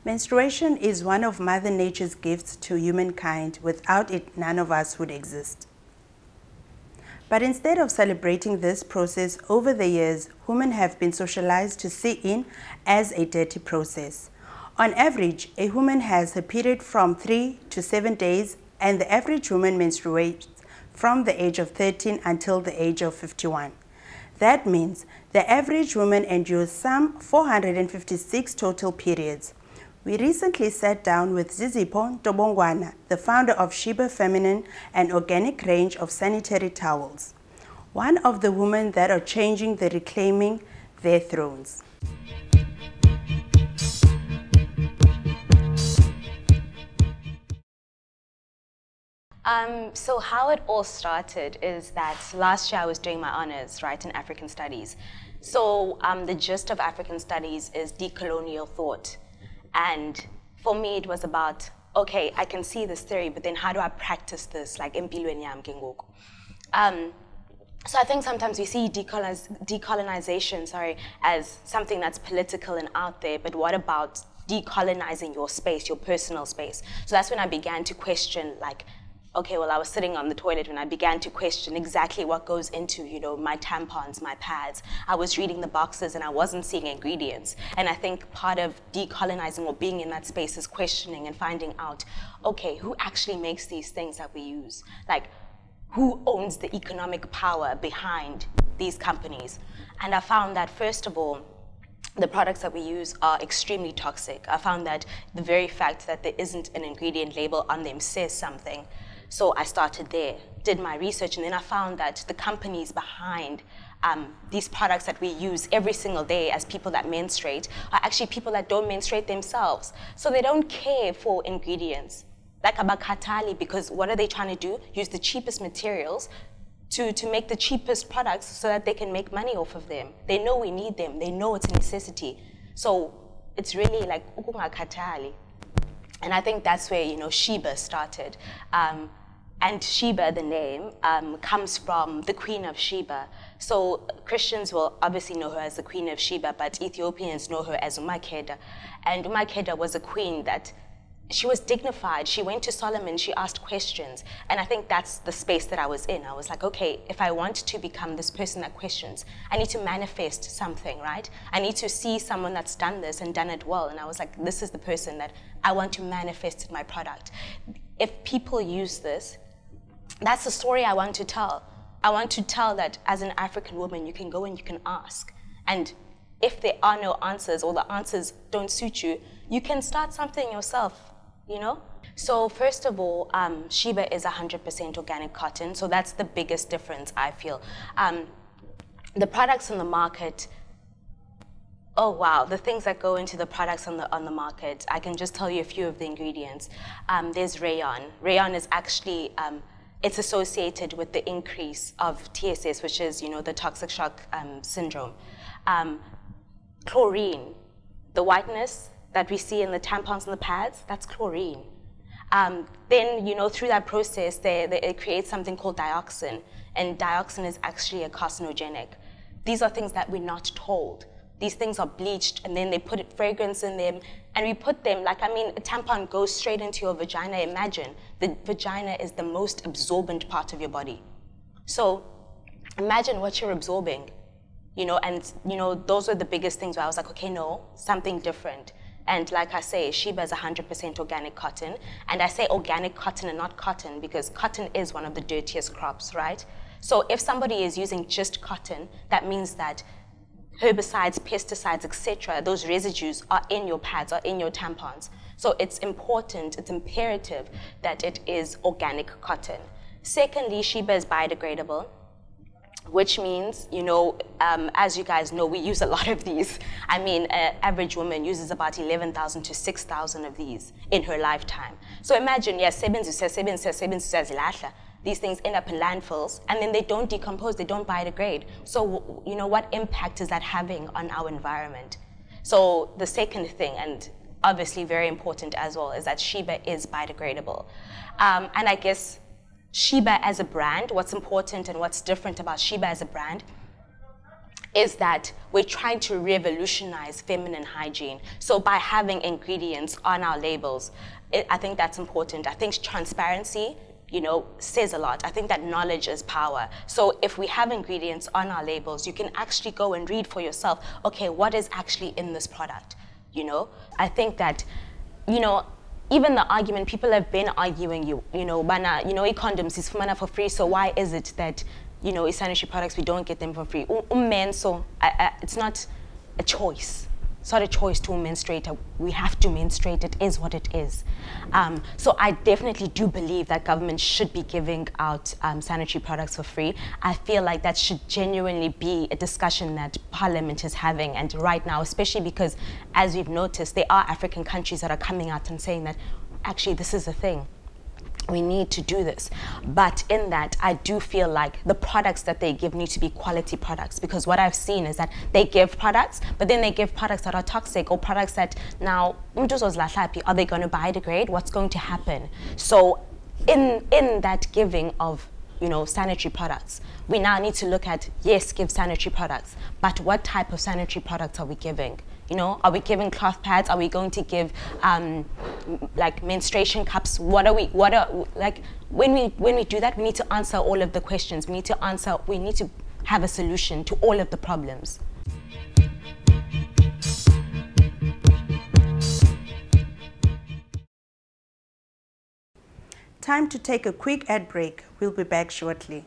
Menstruation is one of Mother Nature's gifts to humankind. Without it, none of us would exist. But instead of celebrating this process over the years, women have been socialized to see it as a dirty process. On average, a woman has her period from 3 to 7 days, and the average woman menstruates from the age of 13 until the age of 51. That means the average woman endures some 456 total periods. We recently sat down with Zizipho Ntobongwana, the founder of Sheba Feminine, an organic range of sanitary towels. One of the women that are changing the reclaiming their thrones. So how it all started is that last year I was doing my honors, right, in African studies. So the gist of African studies is decolonial thought. And for me, it was about, okay, I can see this theory, but then how do I practice this, like empilweni yami ke ngoku? So I think sometimes we see decolonization, as something that's political and out there, but what about decolonizing your space, your personal space? So that's when I began to question, like, okay, well, I was sitting on the toilet when I began to question exactly what goes into, my tampons, my pads. I was reading the boxes and I wasn't seeing ingredients. And I think part of decolonizing or being in that space is questioning and finding out, okay, who actually makes these things that we use? Like, who owns the economic power behind these companies? And I found that, first of all, the products that we use are extremely toxic. I found that the very fact that there isn't an ingredient label on them says something. So I started there, did my research, and then I found that the companies behind these products that we use every single day as people that menstruate are actually people that don't menstruate themselves. So they don't care for ingredients, like abakhatali, because what are they trying to do? Use the cheapest materials to make the cheapest products so that they can make money off of them. They know we need them. They know it's a necessity. So it's really like ukungakhathali. And I think that's where, Sheba started. And Sheba, the name, comes from the Queen of Sheba. So Christians will obviously know her as the Queen of Sheba, but Ethiopians know her as Umakheda. And Umakheda was a queen that, she was dignified. She went to Solomon, she asked questions. And I think that's the space that I was in. I was like, okay, if I want to become this person that questions, I need to manifest something, right? I need to see someone that's done this and done it well. And I was like, this is the person that I want to manifest in my product. If people use this, that's the story I want to tell. I want to tell that as an African woman, you can go and you can ask. And if there are no answers or the answers don't suit you, you can start something yourself, So first of all, Sheba is 100% organic cotton. So that's the biggest difference, I feel. The products on the market, oh wow, the things that go into the products on the market, I can just tell you a few of the ingredients. There's rayon. Rayon is actually, it's associated with the increase of TSS, which is, the toxic shock syndrome. Chlorine, the whiteness that we see in the tampons and the pads, that's chlorine. Then, through that process, it creates something called dioxin, and dioxin is actually a carcinogenic. These are things that we're not told. These things are bleached, and then they put fragrance in them, and we put them, a tampon goes straight into your vagina. Imagine, the vagina is the most absorbent part of your body. So imagine what you're absorbing, those are the biggest things where I was like, okay, no, something different. And like I say, Sheba is 100% organic cotton. And I say organic cotton and not cotton because cotton is one of the dirtiest crops, right? So if somebody is using just cotton, that means that herbicides, pesticides, etc., those residues are in your pads, are in your tampons. So it's important, it's imperative that it is organic cotton. Secondly, Sheba is biodegradable, which means, as you guys know, we use a lot of these. I mean, an average woman uses about 11,000 to 6,000 of these in her lifetime. So imagine, these things end up in landfills, and then they don't decompose, they don't biodegrade. So, what impact is that having on our environment? So the second thing, and obviously very important as well, is that Sheba is biodegradable. And I guess Sheba as a brand, what's important and what's different about Sheba as a brand is that we're trying to revolutionize feminine hygiene. So by having ingredients on our labels, I think that's important. I think transparency, you know, says a lot. I think that knowledge is power. So if we have ingredients on our labels, you can actually go and read for yourself, okay, what is actually in this product, you know? I think that, you know, even the argument, people have been arguing, bana, condoms is for free, so why is it that, sanitary products, we don't get them for free? So it's not a choice. It's not a choice to menstruate. We have to menstruate. It is what it is. So I definitely do believe that government should be giving out sanitary products for free. I feel like that should genuinely be a discussion that Parliament is having. And right now, especially because, as we've noticed, there are African countries that are coming out and saying that, actually, this is a thing. We need to do this. But in that, I do feel like the products that they give need to be quality products, because what I've seen is that they give products, but then they give products that are toxic, or products that now, are they going to biodegrade? What's going to happen? So in that giving of sanitary products, we now need to look at, yes, give sanitary products, but what type of sanitary products are we giving? Are we giving cloth pads? Are we going to give like menstruation cups? When we do that, we need to answer all of the questions. We need to have a solution to all of the problems. Time to take a quick ad break. We'll be back shortly.